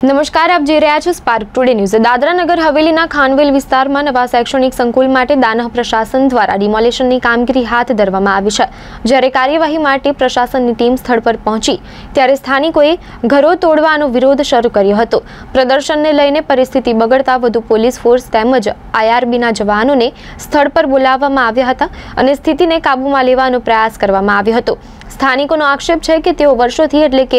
નમસ્કાર, આપ જોઈ રહ્યા છો spark today news. Dadra Nagar હવેલીના Khanvel વિસ્તારમાં નવા શૈક્ષણિક સંકુલ માટે દાનહ પ્રશાસન દ્વારા ડિમોલિશનની કામગીરી હાથ ધરવામાં આવી છે। જ્યારે કાર્યવાહી માટે પ્રશાસનની ટીમ સ્થળ પર પહોંચી ત્યારે સ્થાનિકોએ ઘરો તોડવાનો વિરોધ શરૂ કર્યો હતો। પ્રદર્શનને લઈને પરિસ્થિતિ બગડતા વધુ પોલીસ ફોર્સ તેમજ આઈઆરબીના જવાનોને સ્થળ પર બોલાવવામાં આવ્યા હતા અને સ્થિતિને કાબૂમાં લેવાનો પ્રયાસ કરવામાં આવ્યો હતો। સ્થાનિકોનો આક્ષેપ છે કે તેઓ વર્ષોથી એટલે કે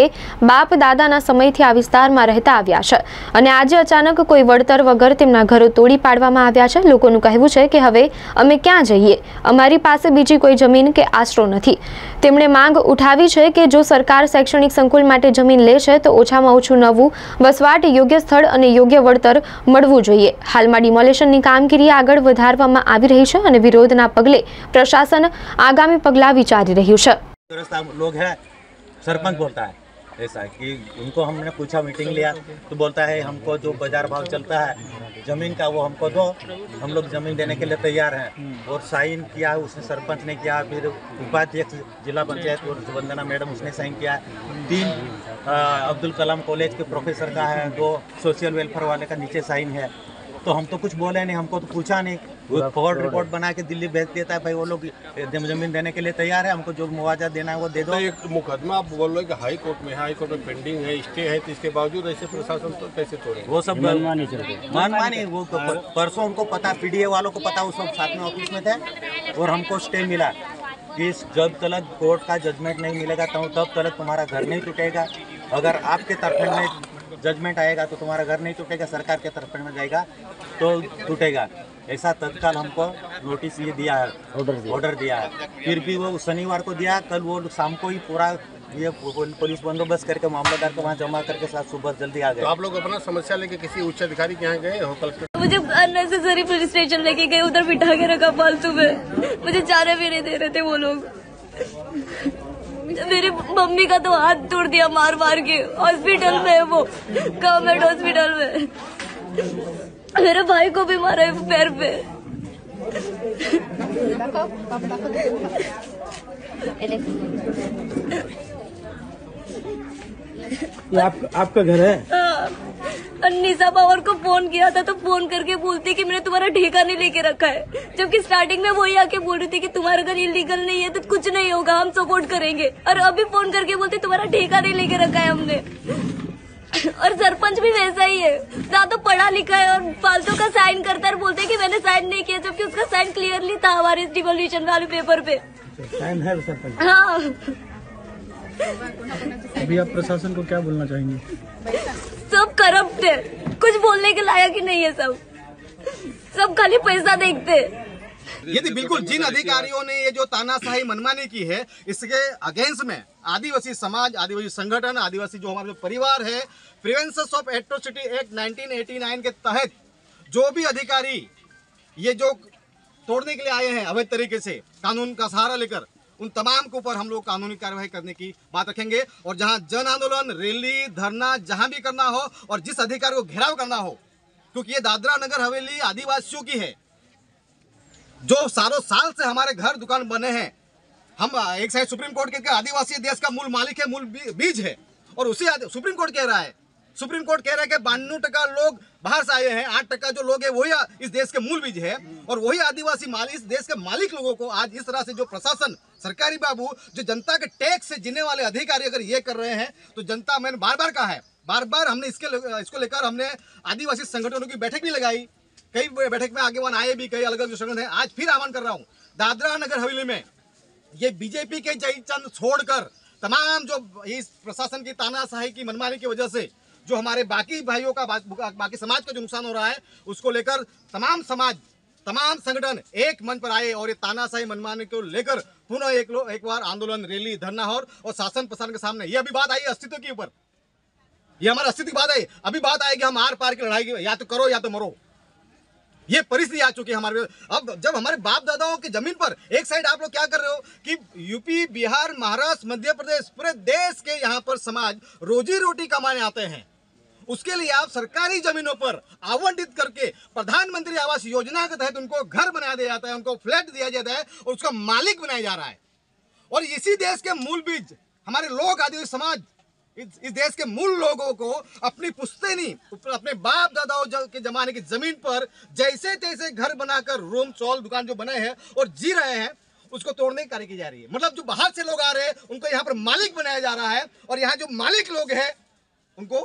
બાપ દાદાના સમયથી આ વિસ્તારમાં રહેતા આવ્યા છે અને આજે અચાનક કોઈ વળતર વગર તેમના ઘરો તોડી પાડવામાં આવ્યા છે। લોકોનું કહેવું છે કે હવે અમે ક્યાં જઈએ, અમારી પાસે બીજી કોઈ જમીન કે આશરો નથી। તેમણે માંગ ઉઠાવી છે કે જો સરકાર શૈક્ષણિક સંકુલ માટે જમીન લે છે તો ઓછામાં ઓછું નવું વસવાટ યોગ્ય સ્થળ અને યોગ્ય વળતર મળવું જોઈએ। હાલમાં ડિમોલિશનની કામગીરી આગળ વધારવામાં આવી રહી છે અને વિરોધના પગલે પ્રશાસન આગામી પગલાં વિચારી રહ્યું છે। लोग हैं, सरपंच बोलता है ऐसा कि उनको हमने पूछा, मीटिंग लिया तो बोलता है हमको जो बाजार भाव चलता है जमीन का वो हमको दो, हम लोग जमीन देने के लिए तैयार हैं। और साइन किया उसने, सरपंच ने किया, फिर उपाध्यक्ष जिला पंचायत और वंदना मैडम उसने साइन किया। 3 अब्दुल कलाम कॉलेज के प्रोफेसर का है, 2 सोशल वेलफेयर वाले का नीचे साइन है। तो हम तो कुछ बोले नहीं, हमको तो पूछा नहीं। वो फॉरवर्ड रिपोर्ट बना के दिल्ली भेज देता है, भाई वो लोग जमीन देने के लिए तैयार है, हमको जो मुआवजा देना है वो दे दो। तो एक मुकदमा आप बोल रहे कि हाई कोर्ट में है, हाई कोर्ट में पेंडिंग है, स्टे है, तो इसके बावजूद ऐसे प्रशासन तो कैसे तोड़े? वो सब मनमानी वो तो परसों उनको पता, पीडीए वालों को पता, वो सब साथ में ऑफिस में थे और हमको स्टे मिला कि जब तक कोर्ट का जजमेंट नहीं मिलेगा तब तक तुम्हारा घर नहीं टूटेगा। अगर आपके तरफ में जजमेंट आएगा तो तुम्हारा घर नहीं टूटेगा, सरकार के तरफ में जाएगा तो टूटेगा। ऐसा तत्काल हमको नोटिस ये दिया है, ऑर्डर दिया है। फिर भी वो शनिवार को दिया, कल वो शाम को ही पूरा ये पुलिस बंदोबस्त करके मामलेदार को वहाँ जमा करके साथ सुबह जल्दी आ गए। तो आप लोग अपना समस्या लेके किसी उच्च अधिकारी के यहाँ गए हो? कलेक्टर मुझे अननेसेसरी पुलिस स्टेशन लेके गए, उधर बिठा के रखा फालतू में। मुझे जाने भी नहीं दे रहे थे वो लोग। मेरी मम्मी का तो हाथ तोड़ दिया मार मार के, हॉस्पिटल में वो, गवर्नमेंट हॉस्पिटल में। मेरे भाई को भी मारा है पैर पे। ये आपका घर है? निशा पावर को फोन किया था तो फोन करके बोलती कि मैंने तुम्हारा ठेका नहीं लेके रखा है, जबकि स्टार्टिंग में वही आके बोल रही थी कि तुम्हारा घर इलीगल नहीं है तो कुछ नहीं होगा, हम सपोर्ट करेंगे। और अभी फोन करके बोलती तुम्हारा ठेका नहीं लेके रखा है हमने। और सरपंच भी वैसा ही है, ना तो पढ़ा लिखा है और फालतू का साइन करता है, बोलते कि मैंने साइन नहीं किया, जबकि उसका साइन क्लियरली था हमारे डिमोलिशन वाले पेपर पे। साइन है सरपंच? हाँ। अभी आप प्रशासन को क्या बोलना चाहेंगे? सब करप्ट है, कुछ बोलने के लायक ही नहीं है। सब खाली पैसा देखते। यदि बिल्कुल जिन अधिकारियों ने ये जो तानाशाही मनमानी की है, इसके अगेंस्ट में आदिवासी समाज, आदिवासी संगठन, आदिवासी जो हमारे परिवार है, प्रिवेंशन ऑफ एट्रोसिटी एक्ट 1989 के तहत जो भी अधिकारी ये जो तोड़ने के लिए आए हैं अवैध तरीके से कानून का सहारा लेकर, उन तमाम के ऊपर हम लोग कानूनी कार्यवाही करने की बात रखेंगे। और जहां जन आंदोलन, रैली, धरना जहां भी करना हो और जिस अधिकारी को घेराव करना हो, क्योंकि ये दादरा नगर हवेली आदिवासियों की है, जो सालों साल से हमारे घर दुकान बने हैं। हम एक साइड सुप्रीम कोर्ट के आदिवासी देश का मूल मालिक है, मूल बीज है, और उसी सुप्रीम कोर्ट कह रहा है, सुप्रीम कोर्ट कह रहा है कि 92% लोग बाहर से आए हैं, 8% जो लोग हैं वही इस देश के मूल बीज है। और वही आदिवासी मालिक, इस देश के मालिक लोगों को आज इस तरह से जो प्रशासन, सरकारी बाबू, जो जनता के टैक्स से जीने वाले अधिकारी अगर ये कर रहे हैं तो जनता, मैंने बार बार कहा है, बार बार हमने इसको लेकर हमने आदिवासी संगठनों की बैठक भी लगाई, कई बैठक में आगे आए भी, कई अलग अलग संगठन है। आज फिर आह्वान कर रहा हूँ, दादरा नगर हवेली में ये बीजेपी के जय चंद छोड़कर तमाम जो इस प्रशासन की तानाशाही की मनमानी की वजह से जो हमारे बाकी भाइयों का, बाकी समाज का जो नुकसान हो रहा है, उसको लेकर तमाम समाज, तमाम संगठन एक मंच पर आए और ये तानाशाही मनमानी को लेकर पुनः एक बार आंदोलन, रैली, धरना और शासन प्रशासन के सामने। ये अभी बात आई अस्तित्व के ऊपर, ये हमारे अस्तित्व की बात है। अभी बात आएगी हम आर पार की लड़ाई की, या तो करो या तो मरो। ये परिस्थिति आ चुकी है हमारे। अब जब हमारे बाप दादाओं की जमीन पर एक साइड आप लोग क्या कर रहे हो कि यूपी, बिहार, महाराष्ट्र, मध्य प्रदेश, पूरे देश के यहाँ पर समाज रोजी रोटी कमाने आते हैं, उसके लिए आप सरकारी जमीनों पर आवंटित करके प्रधानमंत्री आवास योजना के तहत उनको घर बना दिया जाता है, उनको फ्लैट दिया जाता है और उसका मालिक बनाया जा रहा है। और इसी देश के मूल बीज हमारे लोग, आदिवासी समाज, इस देश के मूल लोगों को अपनी पुश्तैनी अपने बाप दादाओं के जमाने की जमीन पर जैसे तैसे घर बनाकर रूम चौल दुकान जो बनाए हैं और जी रहे हैं, उसको तोड़ने की कार्य की जा रही है। मतलब जो बाहर से लोग आ रहे हैं उनको यहाँ पर मालिक बनाया जा रहा है और यहाँ जो मालिक लोग हैं उनको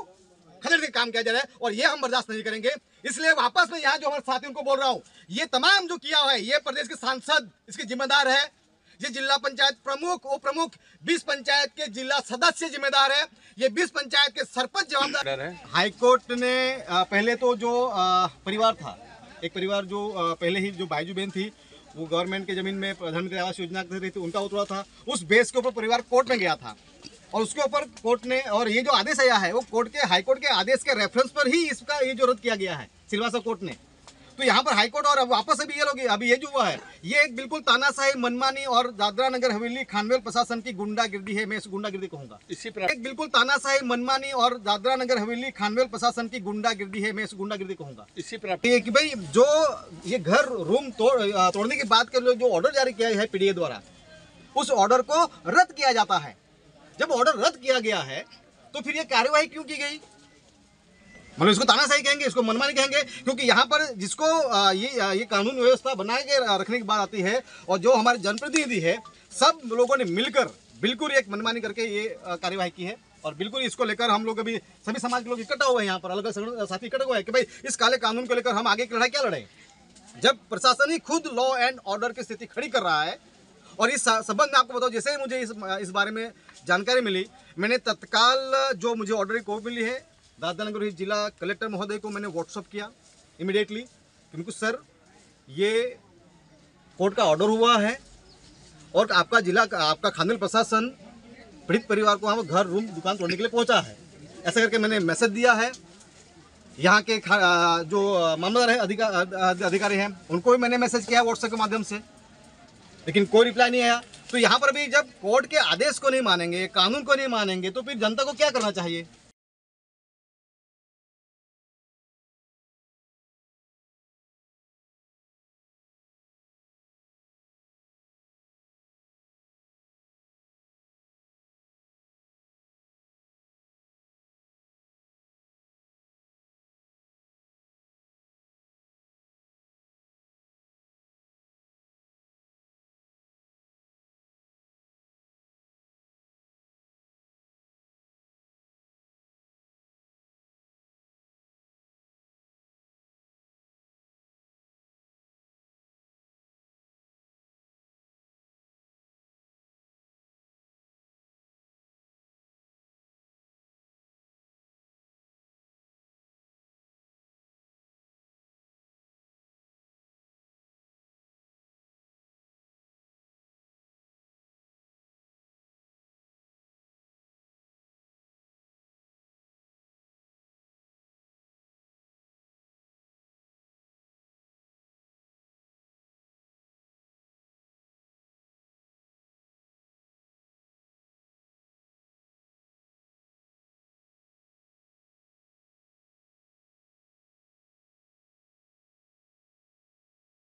खदेड़ने का काम किया जा रहा है और ये हम बर्दाश्त नहीं करेंगे। इसलिए वापस में यहाँ जो हमारे साथियों को बोल रहा हूँ, ये तमाम जो किया है ये प्रदेश के सांसद इसके जिम्मेदार है, ये जिला पंचायत प्रमुख उप प्रमुख 20 पंचायत के जिला सदस्य जिम्मेदार है, ये 20 पंचायत के सरपंच जवाबदार है। हाईकोर्ट ने पहले तो जो परिवार था, एक परिवार जो पहले ही जो बायजू बेन थी वो गवर्नमेंट के जमीन में प्रधानमंत्री आवास योजना कर रही थी, उनका उतरा था, उस बेस के ऊपर परिवार कोर्ट में गया था और उसके ऊपर कोर्ट ने और ये जो आदेश आया है वो कोर्ट के हाईकोर्ट के आदेश के रेफरेंस पर ही इसका ये जो रद्द किया गया है सिलवासा कोर्ट ने। तो यहाँ पर हाईकोर्ट और वापस अभी ये लोग अभी ये जो हुआ है ये एक बिल्कुल तानाशाही मनमानी और दादरा नगर हवेली खानवेल प्रशासन की गुंडागिर्दी है। मैं इस गुंडागिर्दी कहूंगा एक बिल्कुल तानाशाही मनमानी और दादरा नगर हवेली खानवेल प्रशासन की गुंडागिर्दी है। मैं इस गुंडागिर्दी कहूंगा इसी पर कि भाई जो ये घर रूम तोड़ने की बात कर लो, जो ऑर्डर जारी किया है पीडीए द्वारा, उस ऑर्डर को रद्द किया जाता है। जब ऑर्डर रद्द किया गया है तो फिर ये कार्यवाही क्यों की गई? मतलब इसको तानाशाही कहेंगे, इसको मनमानी कहेंगे, क्योंकि यहाँ पर जिसको ये कानून व्यवस्था बना के रखने की बात आती है और जो हमारे जनप्रतिनिधि है सब लोगों ने मिलकर बिल्कुल एक मनमानी करके ये कार्यवाही की है और बिल्कुल इसको लेकर हम लोग अभी सभी समाज के लोग इकट्ठा हुए हैं, यहाँ पर अलग अलग साथी इकट्ठा हुए हैं कि भाई इस काले कानून को लेकर हम आगे की लड़ाई क्या लड़े, जब प्रशासन ही खुद लॉ एंड ऑर्डर की स्थिति खड़ी कर रहा है। और इस संबंध में आपको बताओ, जैसे ही मुझे इस बारे में जानकारी मिली, मैंने तत्काल जो मुझे ऑर्डर की कॉपी मिली है दादरानगर जिला कलेक्टर महोदय को मैंने व्हाट्सअप किया इमीडिएटली, क्योंकि सर ये कोर्ट का ऑर्डर हुआ है और आपका खानवेल प्रशासन पीड़ित परिवार को वहाँ घर रूम दुकान तोड़ने के लिए पहुँचा है, ऐसा करके मैंने मैसेज दिया है। यहाँ के जो मामलेदार है अधिकारी हैं उनको भी मैंने मैसेज किया व्हाट्सएप के माध्यम से, लेकिन कोई रिप्लाई नहीं आया। तो यहाँ पर भी जब कोर्ट के आदेश को नहीं मानेंगे, कानून को नहीं मानेंगे, तो फिर जनता को क्या करना चाहिए?